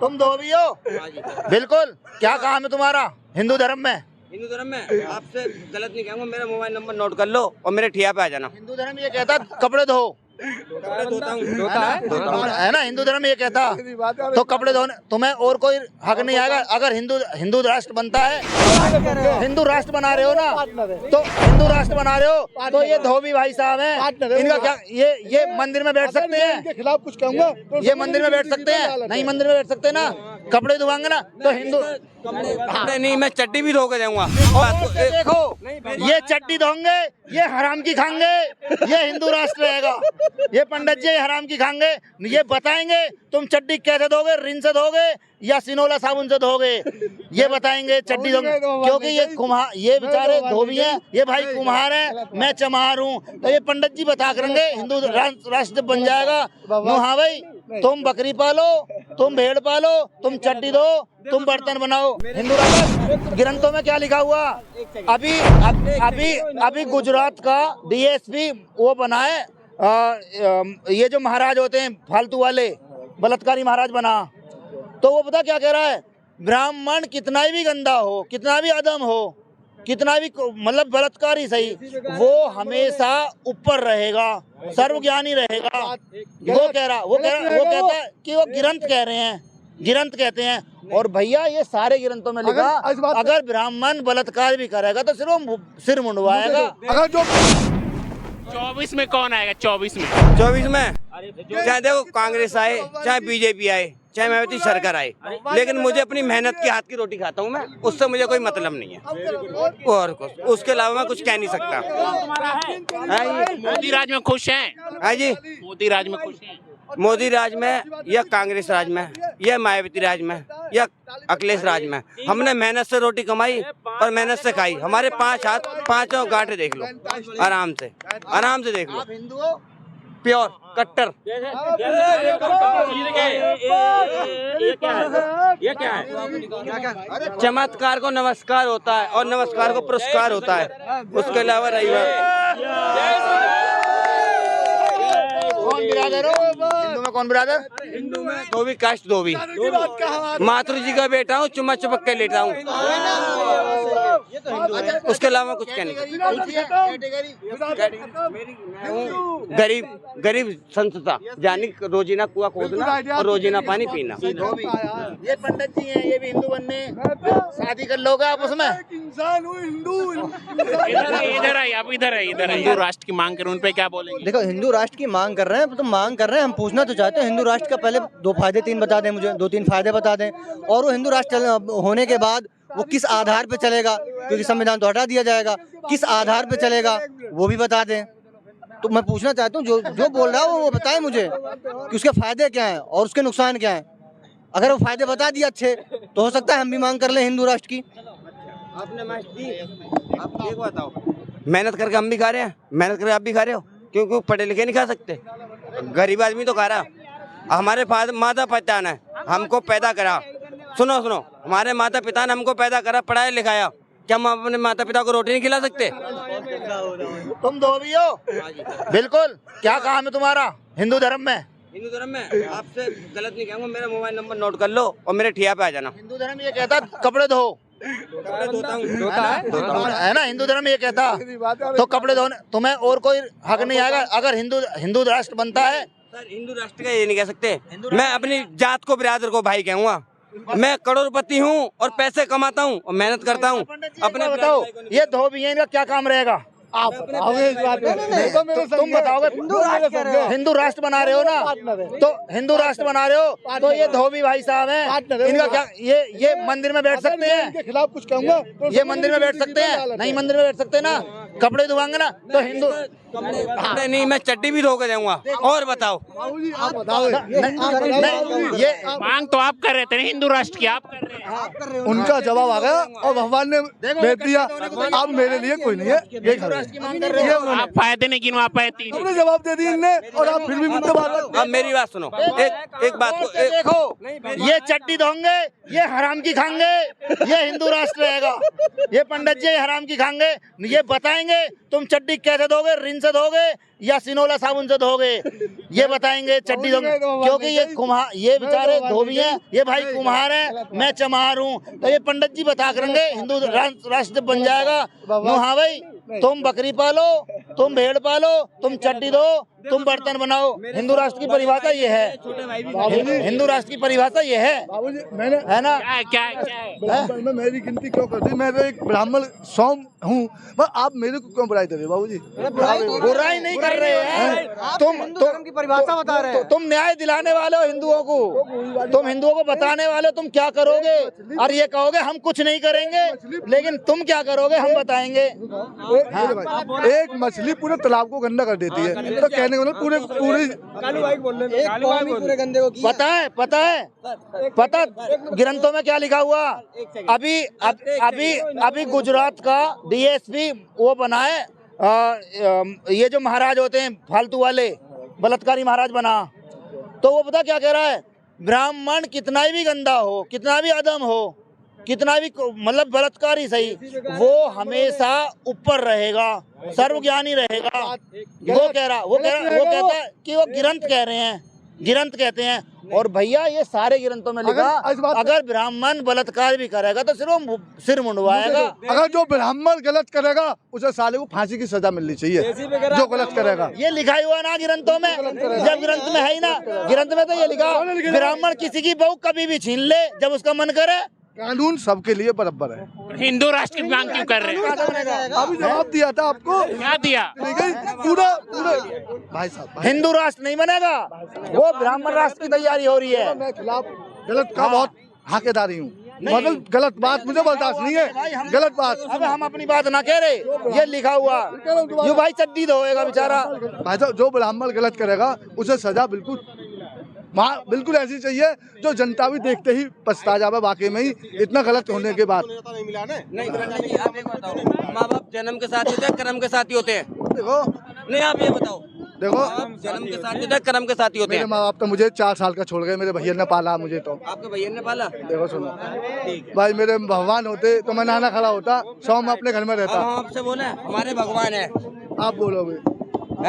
तुम धोबी हो? बिल्कुल। क्या काम है तुम्हारा हिंदू धर्म में? हिंदू धर्म में आपसे गलत नहीं कहूँगा, मेरा मोबाइल नंबर नोट कर लो और मेरे ठिया पे आ जाना। हिंदू धर्म ये कहता कपड़े धो, है ना? हिंदू धर्म ये कहता तो कपड़े धोने तुम्हें और कोई हक नहीं आएगा। अगर हिंदू राष्ट्र बनता है, हिंदू राष्ट्र बना रहे हो ना, तो हिंदू राष्ट्र बना रहे हो तो ये धोबी भाई साहब हैं, इनका क्या ये मंदिर में बैठ सकते हैं? इनके खिलाफ कुछ कहूंगा ये मंदिर में बैठ सकते हैं? नहीं मंदिर में बैठ सकते ना। कपड़े धुआंगे ना तो हिंदू कपड़े नहीं, मैं चड्डी भी धो के जाऊंगा। देखो ये चड्डी धोंगे, ये हराम की खाएंगे, ये हिंदू राष्ट्र रहेगा। ये पंडित जी हराम की खाएंगे, ये बताएंगे तुम चड्डी कैसे धोगे, रिन से धोगे या सिनोला साबुन से धोगे, ये बताएंगे चड्डी धोगे। क्योंकि ये बेचारे धोबी हैं, ये भाई कुम्हार हैं, मैं चमार हूँ, तो ये पंडित जी बता करेंगे हिंदू राष्ट्र बन जाएगा। हाँ भाई, तुम बकरी पालो, तुम भेड़ पालो, तुम चड्डी दो, तुम बर्तन बनाओ। हिंदू राष्ट्र ग्रंथों में क्या लिखा हुआ? अभी गुजरात का डीएसपी वो बना है, ये जो महाराज होते हैं फालतू वाले, बलात्कारी महाराज बना, तो वो पता क्या कह रहा है? ब्राह्मण कितना भी गंदा हो, कितना भी अधम हो, कितना भी मतलब बलात्कारी सही, वो हमेशा ऊपर रहेगा, सर्वज्ञानी रहेगा। वो कहता है कि वो गिरंत कह रहे हैं, गिरंत कहते हैं। और भैया ये सारे गिरंतों में लिखा, अगर ब्राह्मण बलात्कार भी करेगा तो सिर मुंडवाएगा। अगर जो 24 में कौन आएगा? 24 में चाहे देखो कांग्रेस आए, चाहे बीजेपी आए, चाहे मायावती सरकार आए, लेकिन मुझे अपनी मेहनत की हाथ की रोटी खाता हूँ मैं, उससे मुझे कोई मतलब नहीं है और कुछ, उसके अलावा मैं कुछ कह नहीं सकता। मोदी राज में खुश हैं? हाँ जी, मोदी राज में खुश हैं? मोदी राज में या कांग्रेस राज में या मायावती राज में या अखिलेश राज में, हमने मेहनत से रोटी कमाई और मेहनत से खाई। हमारे 5 हाथ 5 गांठे देख लो, आराम से देख लो, प्योर कट्टर। ये क्या है? चमत्कार को नमस्कार होता है और नमस्कार को पुरस्कार होता है, उसके अलावा रही बात। कौन बिरादर हो हिंदू में? कौन बिरादर? हिंदू में धोबी कास्ट धोबी, मातृ जी का बेटा हूँ, चुम्मा चुपक के लेटा हूँ, उसके अलावा कुछ कहने गरीब संस्था, यानी रोजीना कुआं खोदना और रोजीना पानी पीना। ये पंडित जी हैं, ये भी हिंदू बनने शादी कर लोगे आप उसमें? इंसान हूँ हिंदू। इधर है, आप इधर है, इधर है। हिंदू राष्ट्र की मांग करें, उन पे क्या बोलेंगे? देखो हिंदू राष्ट्र की मांग कर रहे हैं तो मांग कर रहे हैं, हम पूछना तो चाहते हैं हिंदू राष्ट्र का पहले 2 फायदे 3 बता दें, मुझे 2-3 फायदे बता दें, और वो हिंदू राष्ट्र होने के बाद वो किस आधार पे चलेगा, क्योंकि संविधान तो हटा दिया जाएगा, किस आधार पे चलेगा वो भी बता दें। तो मैं पूछना चाहता हूँ जो बोल रहा है वो बताए मुझे कि उसके फायदे क्या हैं और उसके नुकसान क्या हैं। अगर वो फायदे बता दिए अच्छे तो हो सकता है हम भी मांग कर लें हिंदू राष्ट्र की। आपने आप एक बताओ, मेहनत करके हम भी खा रहे हैं, मेहनत करके आप भी खा रहे हो, क्योंकि पढ़े लिखे नहीं खा सकते, गरीब आदमी तो खा रहा। हमारे माता पिता ने हमको पैदा करा, सुनो हमारे माता पिता ने हमको पैदा करा, पढ़ाया लिखाया, क्या हम अपने माता पिता को रोटी नहीं खिला सकते? तुम धोबी हो? बिल्कुल। क्या काम है तुम्हारा हिंदू धर्म में? हिंदू धर्म में आपसे गलत नहीं कहूँगा, मेरा मोबाइल नंबर नोट कर लो और मेरे ठिया पे आ जाना। हिंदू धर्म ये कहता कपड़े धो, है ना? हिंदू धर्म ये कहता तो कपड़े धोने तुम्हें और कोई हक नहीं आएगा। अगर हिंदू राष्ट्र बनता है, सर हिंदू राष्ट्र का ये नहीं कह सकते, मैं अपनी जात को बिरादर को भाई कहूँगा। मैं करोड़पति हूँ और पैसे कमाता हूँ और मेहनत करता हूँ। अपने बताओ ये धोबी है, इनका क्या काम रहेगा? आप तुम बताओगे हिंदू राष्ट्र बना रहे हो ना, तो हिंदू राष्ट्र बना रहे हो तो ये धोबी भाई साहब हैं, इनका क्या ये मंदिर में बैठ सकते हैं? इनके खिलाफ कुछ कहूंगा ये मंदिर में बैठ सकते हैं? नहीं मंदिर में बैठ सकते ना। कपड़े धुआंगे ना तो हिंदू कपड़े नहीं, मैं चड्डी भी धो के जाऊंगा। और बताओ, आप बताओ। ये मांग तो आप कर रहे थे, हिंदू राष्ट्र की आप कर रहे हैं। उनका जवाब आ गया और भगवान ने भेज दिया, अब मेरे लिए कोई नहीं है। आप फायदे नहीं गिनवा पाए, 3 हमने जवाब दे दिया इनने और आप फिर भी मुद्दे बात। अब मेरी बात सुनो, एक बात को देखो, ये चड्डी धोंगे, ये हराम की खाएंगे, ये हिंदू राष्ट्र रहेगा। ये पंडित जी हराम की खाएंगे, ये बताएंगे तुम चड्डी कैसे धोगे, रिन से धोगे या सिनोला साबुन से धोगे? ये बताएंगे चड्डी धोंगे, क्योंकि ये कुम्हार, ये बेचारे धोबी हैं, ये भाई कुम्हार हैं, मैं चमार हूँ। तो ये पंडित जी बता करेंगे हिंदू राष्ट्र बन जाएगा। हाँ भाई, तुम बकरी पालो, तुम भेड़ पालो, तुम चड्डी दो, तुम बर्तन बनाओ। हिंदू राष्ट्र की परिभाषा ये है, हिंदू राष्ट्र की परिभाषा ये है, बाबूजी मैंने है ना? क्या है? मैं मेरी गिनती क्यों करती? मैं तो एक ब्राह्मण सौम हूँ, पर आप मेरे को क्यों बुराई दे रहे हो बाबूजी? बुराई नहीं कर रहे हैं, तुम की परिभाषा बता रहे हैं। तुम न्याय दिलाने वाले हो हिंदुओं को, तुम हिंदुओं को बताने वाले हो तुम क्या करोगे, और ये कहोगे हम कुछ नहीं करेंगे, लेकिन तुम क्या करोगे हम बताएंगे। एक मछली पूरे तालाब को गंदा कर देती है, तो कहने को ना पूरे पूरी पूरे गंदे को किया। पता ग्रंथों में क्या लिखा हुआ? अभी गुजरात का डीएसपी वो बना है, ये जो महाराज होते हैं फालतू वाले, बलात्कारी महाराज बना। तो वो पता क्या कह रहा है? ब्राह्मण कितना भी गंदा हो, कितना भी अधम हो, कितना भी मतलब बलात्कारी सही, वो हमेशा ऊपर रहेगा, सर्वज्ञानी रहेगा। वो कहता है कि वो गिरंत कह रहे हैं, गिरंत कहते हैं। और भैया ये सारे ग्रंथों में लिखा, अगर ब्राह्मण बलात्कार भी करेगा तो सिर मुंडवाएगा। अगर जो ब्राह्मण गलत करेगा उसे साले को फांसी की सजा मिलनी चाहिए, जो गलत करेगा। ये लिखा ही हुआ ना ग्रंथों में, जब ग्रंथ में है ही ना, ग्रंथ में तो ये लिखा ब्राह्मण किसी की बहू कभी भी छीन ले जब उसका मन करे। कानून सबके लिए बराबर है। हिंदू राष्ट्र की मांग क्यों कर रहे हैं? अभी जवाब दिया था आपको, क्या दिया? पूरा भाई साहब हिंदू राष्ट्र नहीं बनेगा, वो ब्राह्मण राष्ट्र की तैयारी हो रही है। मैं खिलाफ गलत का बहुत हाकेदारी हूँ, मतलब गलत बात मुझे बर्दाश्त नहीं है, गलत बात। अब हम अपनी बात ना कह रहे, ये लिखा हुआ यू भाई चड्डी धोएगा बेचारा। भाई साहब जो ब्राह्मण गलत करेगा उसे सजा बिल्कुल ऐसी चाहिए जो जनता भी देखते ही पछता जावे, वाकई में ही इतना गलत होने के बाद। नहीं आप एक बताओ, माँ बाप जन्म के साथ होते हैं कर्म के साथ ही होते हैं? देखो नहीं आप ये बताओ, देखो जन्म के साथ होते हैं कर्म के साथ ही होते मेरे हैं? माँ बाप तो मुझे 4 साल का छोड़ गए, मेरे भैया ने पाला मुझे। तो आपके भैया ने पाला? देखो सुनो भाई, मेरे भगवान होते तो मैं नाना खड़ा होता, सौ में अपने घर में रहता। हम आपसे बोले हमारे भगवान है, आप बोलोगे